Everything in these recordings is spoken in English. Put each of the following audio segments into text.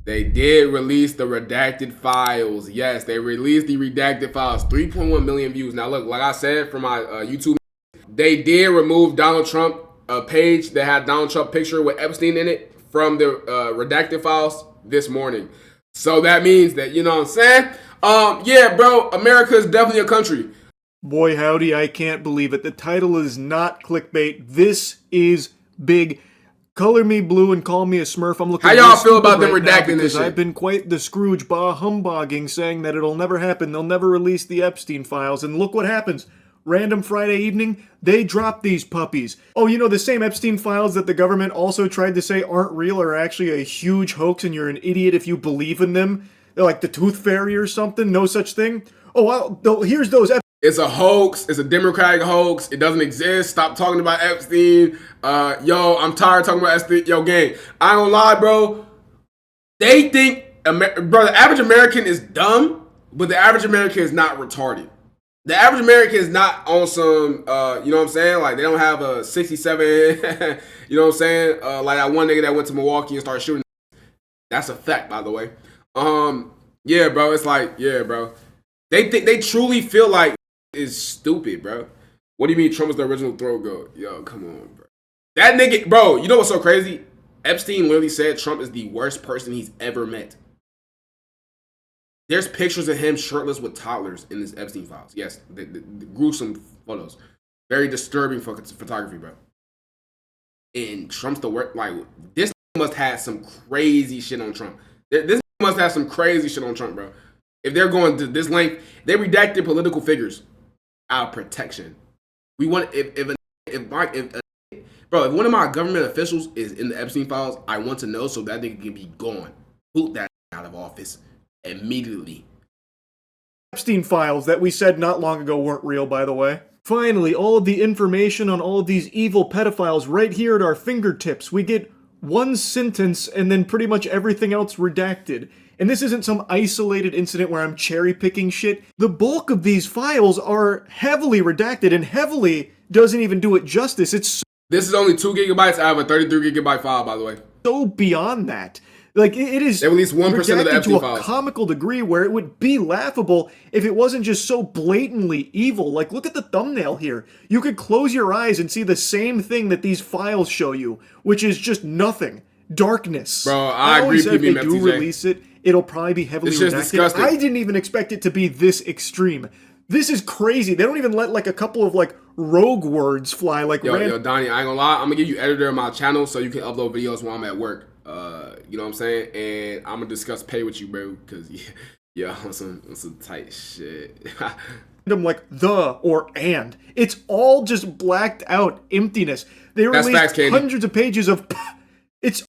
They did release the redacted files. Yes, they released the redacted files. 3.1 million views. Now, look, like I said from my YouTube, they did remove Donald Trump, a page that had Donald Trump picture with Epstein in it from the redacted files this morning. So that means that, you know what I'm saying? Yeah, bro, America is definitely a country. Boy, howdy, I can't believe it. The title is not clickbait. This is big. Color me blue and call me a Smurf. I'm looking. How y'all feel about them redacting this shit? I've been quite the Scrooge humbugging, saying that it'll never happen. They'll never release the Epstein files. And look what happens. Random Friday evening, they drop these puppies. Oh, you know, the same Epstein files that the government also tried to say aren't real are actually a huge hoax and you're an idiot if you believe in them. They're like the Tooth Fairy or something. No such thing. Oh, well, here's those. It's a hoax. It's a Democratic hoax. It doesn't exist. Stop talking about Epstein. Yo, I'm tired of talking about Epstein. Yo, gang, I ain't gonna lie, bro. They think, bro, the average American is dumb, but the average American is not retarded. The average American is not on some, you know what I'm saying? Like, they don't have a 67, you know what I'm saying? Like that one nigga that went to Milwaukee and started shooting. That's a fact, by the way. Yeah, bro, it's like, yeah, bro. They truly feel like is stupid, bro. What do you mean Trump is the original throat goat? Yo, come on, bro. That nigga, bro, you know what's so crazy? Epstein literally said Trump is the worst person he's ever met. There's pictures of him shirtless with toddlers in his Epstein files. Yes, the gruesome photos. Very disturbing photography, bro. And Trump's the worst. Like, this must have some crazy shit on Trump. This must have some crazy shit on Trump, bro. If they're going to this length, they redacted political figures out of protection. We want if one of my government officials is in the Epstein files, I want to know so that they can be gone. Boot that out of office immediately. Epstein files that we said not long ago weren't real, by the way. Finally, all of the information on all of these evil pedophiles right here at our fingertips. We get one sentence and then pretty much everything else redacted. And this isn't some isolated incident where I'm cherry picking shit. The bulk of these files are heavily redacted and heavily doesn't even do it justice. This is only 2 gigabytes out of a 33 gigabyte file, by the way. So beyond that. Like, it is at least 1% of the Epstein to files. A comical degree where it would be laughable if it wasn't just so blatantly evil. Like, look at the thumbnail here. You could close your eyes and see the same thing that these files show you, which is just nothing. Darkness. Bro, I agree with you, if they do release it, it'll probably be heavily redacted. Disgusting. I didn't even expect it to be this extreme. This is crazy. They don't even let like a couple of like rogue words fly like Yo, Donnie, I ain't gonna lie. I'm gonna give you editor of my channel so you can upload videos while I'm at work. You know what I'm saying? And I'm gonna discuss pay with you, bro, because yeah, on some tight shit. Them like the or and. It's all just blacked out emptiness. They released hundreds of pages of it's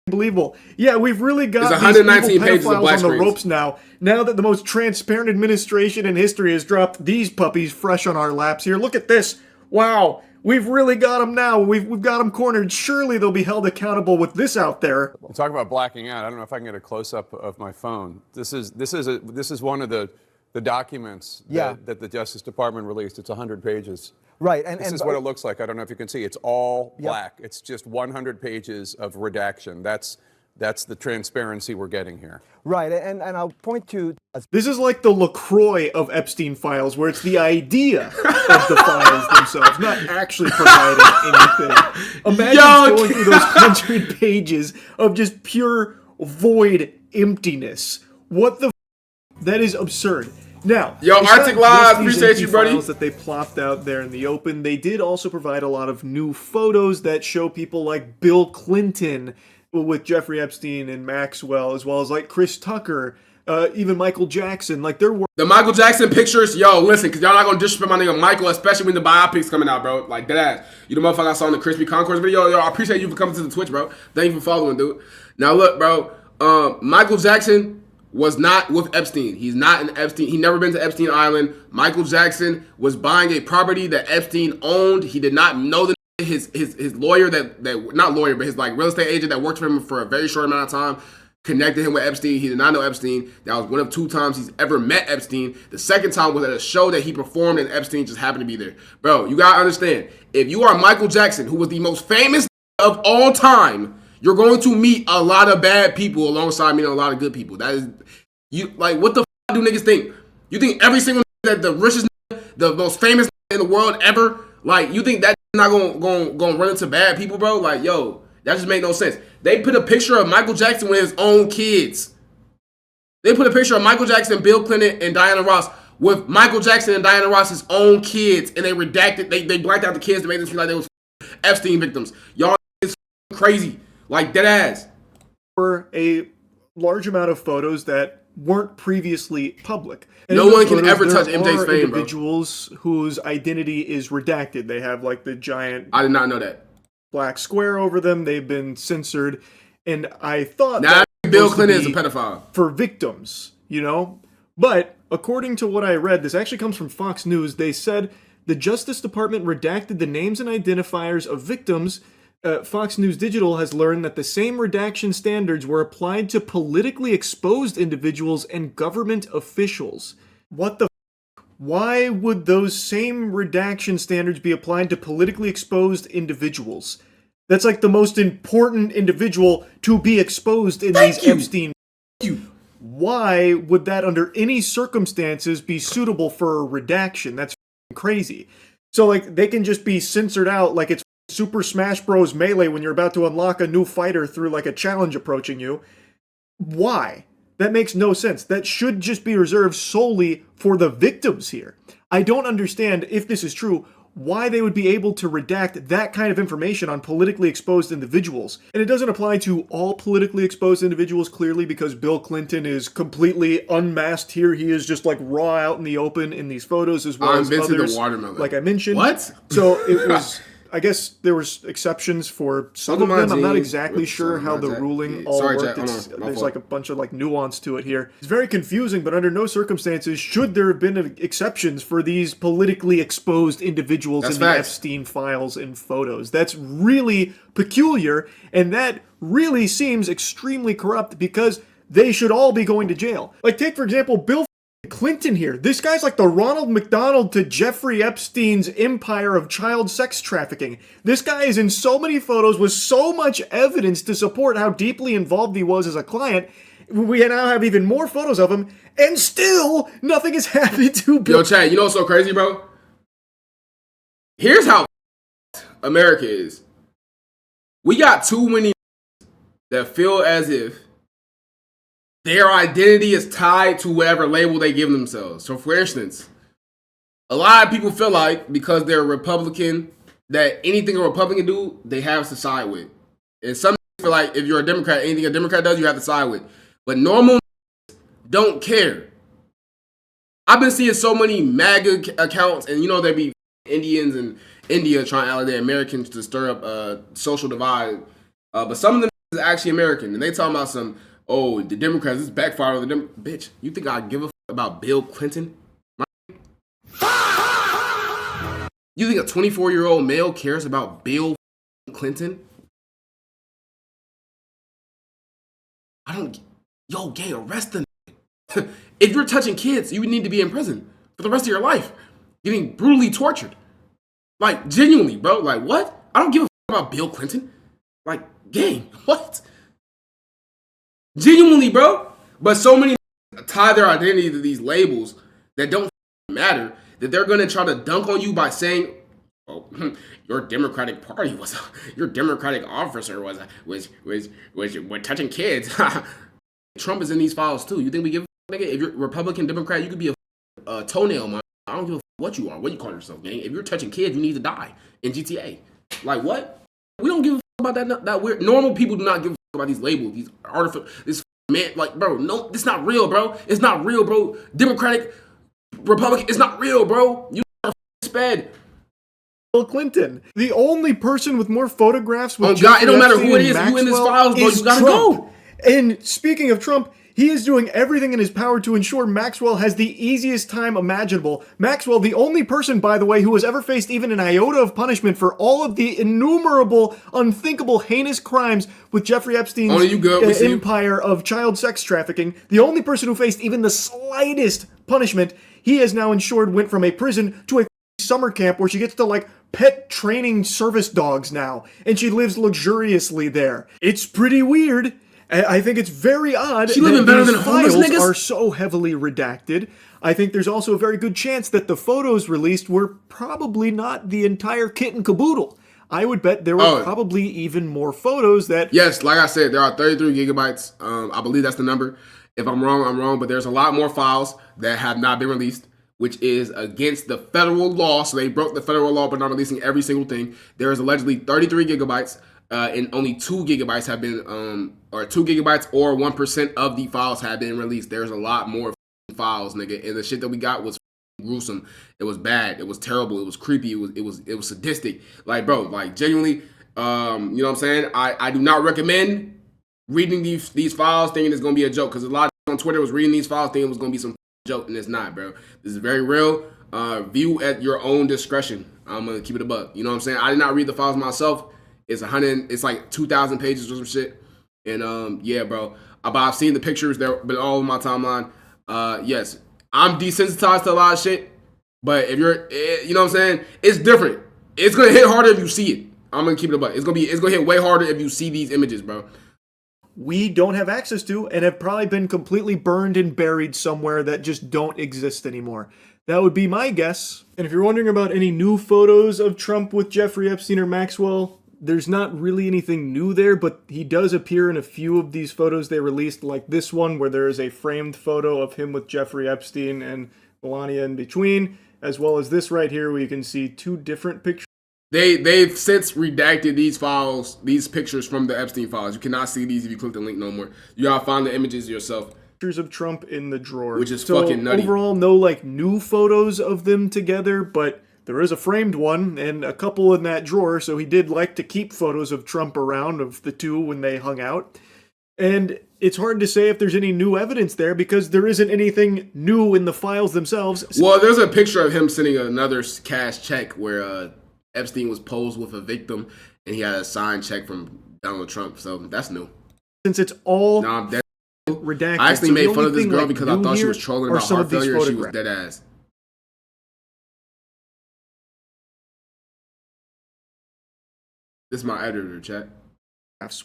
unbelievable. Yeah, we've really got these 119 pages of black on the ropes now. Now that the most transparent administration in history has dropped these puppies fresh on our laps here. Look at this. Wow. We've really got them now. We've got them cornered. Surely they'll be held accountable with this out there. Talk about blacking out. I don't know if I can get a close-up of my phone. This is one of the documents that the Justice Department released. It's 100 pages. Right. This is what it looks like. I don't know if you can see. It's all black. It's just 100 pages of redaction. That's the transparency we're getting here. Right, and I'll point to... This is like the LaCroix of Epstein files, where it's the idea of the files themselves, not actually providing anything. Imagine going through those 100 pages of just pure void emptiness. What the That is absurd. Now, yo, Arctic Live, appreciate you, buddy. Files that they plopped out there in the open. They did also provide a lot of new photos that show people like Bill Clinton with Jeffrey Epstein and Maxwell, as well as like Chris Tucker, even Michael Jackson. Like, there were the Michael Jackson pictures. Yo, listen, because y'all not gonna disrespect my nigga Michael, especially when the biopics coming out, bro. Like, deadass. You the motherfucker I saw in the Crispy Concourse video. Yo, I appreciate you for coming to the Twitch, bro. Thank you for following, dude. Now look, bro. Michael Jackson was not with Epstein. He's not in Epstein. He never been to Epstein Island. Michael Jackson was buying a property that Epstein owned. He did not know the his lawyer that not lawyer, but his like real estate agent that worked for him for a very short amount of time connected him with Epstein. He did not know Epstein. That was one of 2 times he's ever met Epstein. The second time was at a show that he performed and Epstein just happened to be there. Bro, you gotta understand, if you are Michael Jackson, who was the most famous of all time, You're going to meet a lot of bad people alongside meeting a lot of good people. That is, you like, what the f do niggas think? You think every single that the richest, the most famous in the world ever, like, you think that's not gonna run into bad people, bro? Like, yo, that just make no sense. They put a picture of Michael Jackson with his own kids. They put a picture of Michael Jackson, Bill Clinton, and Diana Ross with Michael Jackson and Diana Ross's own kids, and they redacted, they blacked out the kids to make them feel like they was Epstein victims. Y'all is crazy, like dead ass. For a large amount of photos that weren't previously public. And no one can ever touch MJ's fame, bro. Individuals whose identity is redacted. They have like the giant. I did not know that. Black square over them. They've been censored, and I thought now Bill Clinton is a pedophile for victims, you know. But according to what I read, this actually comes from Fox News. They said the Justice Department redacted the names and identifiers of victims. Fox News Digital has learned that the same redaction standards were applied to politically exposed individuals and government officials. What the f***? Why would those same redaction standards be applied to politically exposed individuals? That's like the most important individual to be exposed in these Epstein. Why would that under any circumstances be suitable for a redaction? That's crazy. So like they can just be censored out like it's Super Smash Bros. Melee when you're about to unlock a new fighter through like a challenge approaching you. Why? That makes no sense. That should just be reserved solely for the victims here. I don't understand, if this is true, why they would be able to redact that kind of information on politically exposed individuals. And it doesn't apply to all politically exposed individuals, clearly, because Bill Clinton is completely unmasked here. He is just like raw out in the open in these photos, as well as others, the watermelon. like I mentioned. What? So it was... I guess there was exceptions for some of them. I'm not exactly sure how the ruling all worked. There's like a bunch of like nuance to it here. It's very confusing, but under no circumstances should there have been exceptions for these politically exposed individuals in the Epstein files and photos. That's really peculiar, and that really seems extremely corrupt because they should all be going to jail. Like take, for example, Bill Clinton here. This guy's like the Ronald McDonald to Jeffrey Epstein's empire of child sex trafficking. This guy is in so many photos with so much evidence to support how deeply involved he was as a client. We now have even more photos of him, and still nothing has happened to Bill. Yo, Chad, you know what's so crazy, bro? Here's how America is. We got too many that feel as if their identity is tied to whatever label they give themselves. So, for instance, a lot of people feel like because they're a Republican, that anything a Republican do, they have to side with. And some feel like if you're a Democrat, anything a Democrat does, you have to side with. But normal don't care. I've been seeing so many MAGA accounts, and you know, there be Indians in India trying to ally their Americans to stir up a social divide. But some of them is actually American, and they talking about some... Oh, the Democrats, this backfire on the bitch. You think I give a about Bill Clinton? You think a 24-year-old male cares about Bill Clinton? I don't. Yo, gang, arrest them. If you're touching kids, you would need to be in prison for the rest of your life, getting brutally tortured. Like, genuinely, bro. Like, what? I don't give a about Bill Clinton. Like, gang, what? Genuinely, bro. But so many tie their identity to these labels that don't matter, that they're going to try to dunk on you by saying, oh, your Democratic Party was, your Democratic officer was touching kids. Trump is in these files too. You think we give a nigga? If you're Republican, Democrat, you could be a toenail, man. I don't give a what you are, what you call yourself, gang. If you're touching kids, you need to die in GTA. Like, what? We don't give a about that weird. Normal people do not give a about these labels, these artificial, this man, like, bro, no, it's not real, bro. It's not real, bro. Democratic, Republican, it's not real, bro. You are sped. Bill Clinton, the only person with more photographs with God, it don't matter who it is. You in this files, bro. You gotta go. And speaking of Trump, he is doing everything in his power to ensure Maxwell has the easiest time imaginable. Maxwell, the only person, by the way, who has ever faced even an iota of punishment for all of the innumerable, unthinkable, heinous crimes with Jeffrey Epstein's empire of child sex trafficking, the only person who faced even the slightest punishment, he has now ensured went from a prison to a summer camp where she gets to, like, pet training service dogs now, and she lives luxuriously there. It's pretty weird. I think it's very odd She living that better these than homeless files niggas? are so heavily redacted. I think there's also a very good chance that the photos released were probably not the entire kit and caboodle. I would bet there were probably even more photos that... Yes, like I said, there are 33 gigabytes. I believe that's the number. If I'm wrong, I'm wrong. But there's a lot more files that have not been released, which is against the federal law. So they broke the federal law by not releasing every single thing. There is allegedly 33 gigabytes, and only 2 gigabytes have been, or 2 gigabytes or 1% of the files have been released. There's a lot more files, nigga. And the shit that we got was gruesome. It was bad. It was terrible. It was creepy. It was sadistic. Like, bro, like genuinely, you know what I'm saying? I do not recommend reading these files thinking it's gonna be a joke, because a lot of on Twitter was reading these files thinking it was gonna be some joke, and it's not, bro. This is very real. View at your own discretion. I'm gonna keep it a buck. You know what I'm saying? I did not read the files myself. It's like 2,000 pages or some shit. And yeah, bro. But I've seen the pictures. They're been all over my timeline. Yes, I'm desensitized to a lot of shit. But if you're, you know what I'm saying? It's different. It's gonna hit harder if you see it. I'm gonna keep it a buck. It's gonna hit way harder if you see these images, bro. We don't have access to and have probably been completely burned and buried somewhere that just don't exist anymore. That would be my guess. And if you're wondering about any new photos of Trump with Jeffrey Epstein or Maxwell, there's not really anything new there, but he does appear in a few of these photos they released, like this one where there is a framed photo of him with Jeffrey Epstein and Melania in between, as well as this right here where you can see 2 different pictures. They've since redacted these files, these pictures from the Epstein files. You cannot see these if you click the link no more. You gotta find the images yourself. Pictures of Trump in the drawer. Which is fucking nutty. Overall, no like new photos of them together, but there is a framed one and a couple in that drawer, so he did like to keep photos of Trump around of the 2 when they hung out. And it's hard to say if there's any new evidence there because there isn't anything new in the files themselves. Well, there's a picture of him sending another cash check where Epstein was posed with a victim, and he had a signed check from Donald Trump. So that's new. Since it's all redacted. I actually made fun of this girl because I thought she was trolling about heart failure. She was dead ass. This is my editor, chat.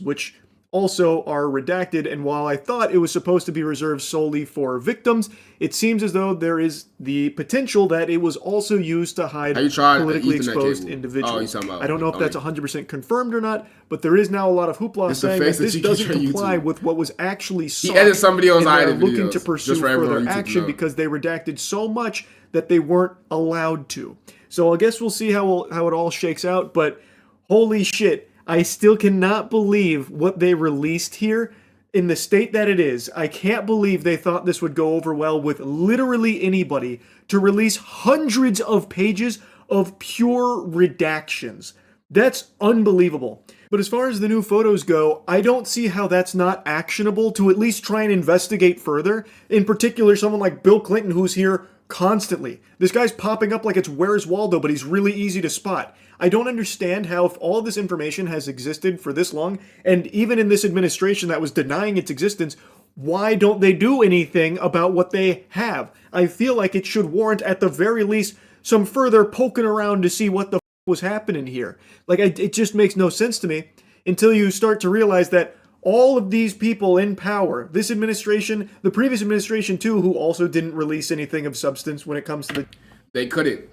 Which also are redacted, and while I thought it was supposed to be reserved solely for victims, it seems as though there is the potential that it was also used to hide politically exposed individuals. I don't know if that's 100% confirmed or not, but there is now a lot of hoopla saying that this doesn't comply with what was actually sought. He edited somebody else's and they're looking to pursue further action because they redacted so much that they weren't allowed to. So I guess we'll see how it all shakes out, but holy shit, I still cannot believe what they released here in the state that it is. I can't believe they thought this would go over well with literally anybody to release hundreds of pages of pure redactions. That's unbelievable. But as far as the new photos go, I don't see how that's not actionable to at least try and investigate further. In particular, someone like Bill Clinton, who's here constantly. This guy's popping up like it's Where's Waldo, but he's really easy to spot. I don't understand how, if all this information has existed for this long, and even in this administration that was denying its existence, why don't they do anything about what they have? I feel like it should warrant, at the very least, some further poking around to see what the was happening here. Like, it just makes no sense to me until you start to realize that all of these people in power, this administration, the previous administration too, who also didn't release anything of substance when it comes to the... They couldn't.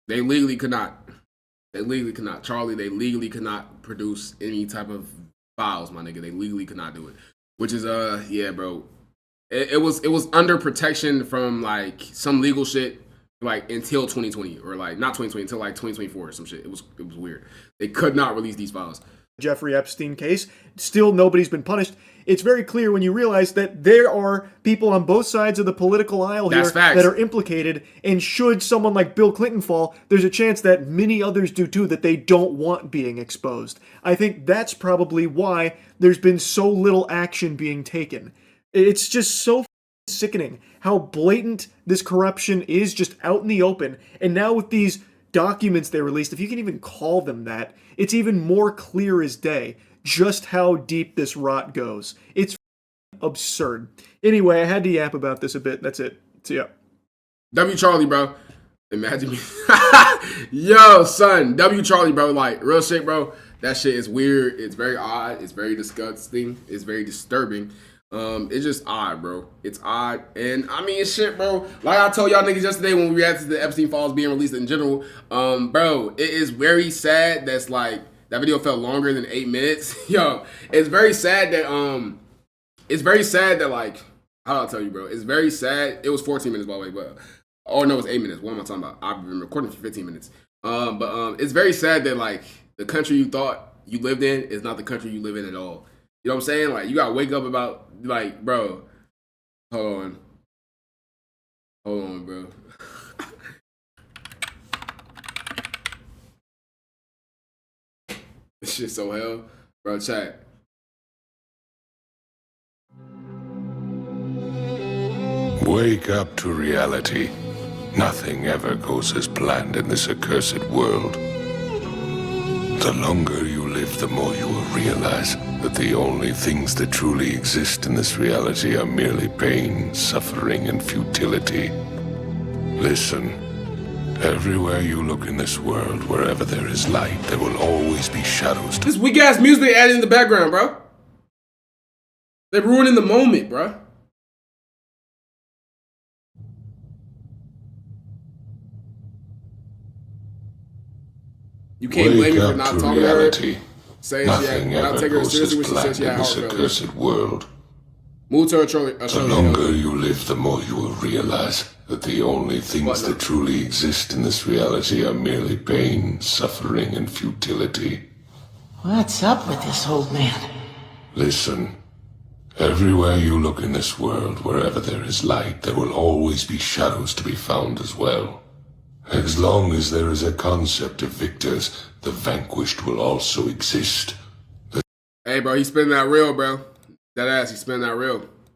They legally could not. They legally could not. Charlie, they legally could not produce any type of files, my nigga. They legally could not do it. Which is, yeah, bro. It was under protection from, like, some legal shit, like, until 2020. Or, like, not 2020, until, like, 2024 or some shit. It was weird. They could not release these files. Jeffrey Epstein case. Still, nobody's been punished. It's very clear when you realize that there are people on both sides of the political aisle here that are implicated, and should someone like Bill Clinton fall, there's a chance that many others do too that they don't want being exposed. I think that's probably why there's been so little action being taken. It's just so sickening how blatant this corruption is just out in the open, and now with these documents they released, if you can even call them that, it's even more clear as day just how deep this rot goes. It's absurd. Anyway, I had to yap about this a bit. That's it. See ya. W. Charlie, bro. Imagine me. Yo, son. W. Charlie, bro. Like, real shit, bro. That shit is weird. It's very odd. It's very disgusting. It's very disturbing. It's just odd, bro. It's odd. And I mean, shit, bro. Like I told y'all niggas yesterday when we reacted to the Epstein files being released in general, bro, it is very sad that's like, that video felt longer than 8 minutes. Yo, it's very sad that, like, how do I tell you, bro? It's very sad. It was 14 minutes, by the way, but, oh no, it was 8 minutes. What am I talking about? I've been recording for 15 minutes. But it's very sad that, like, the country you thought you lived in is not the country you live in at all. You know what I'm saying? Like, you gotta wake up about, like, bro, hold on, bro. This shit's so hell. Bro, chat. Wake up to reality. Nothing ever goes as planned in this accursed world. The longer you live, the more you will realize that the only things that truly exist in this reality are merely pain, suffering, and futility. Listen, everywhere you look in this world, wherever there is light, there will always be shadows. This weak ass music they added in the background, bro. They're ruining the moment, bro. You can't blame me for not talking to her. Saying Nothing she had, not ever taking her goes seriously as when she said planned she in had this heart failure. accursed world. Move to her The longer you live, the more you will realize that the only things that truly exist in this reality are merely pain, suffering, and futility. What's up with this old man? Listen, everywhere you look in this world, wherever there is light, there will always be shadows to be found as well. As long as there is a concept of victors, the vanquished will also exist. Hey, bro, he's spinning that real, bro. That ass, he's spinning that real.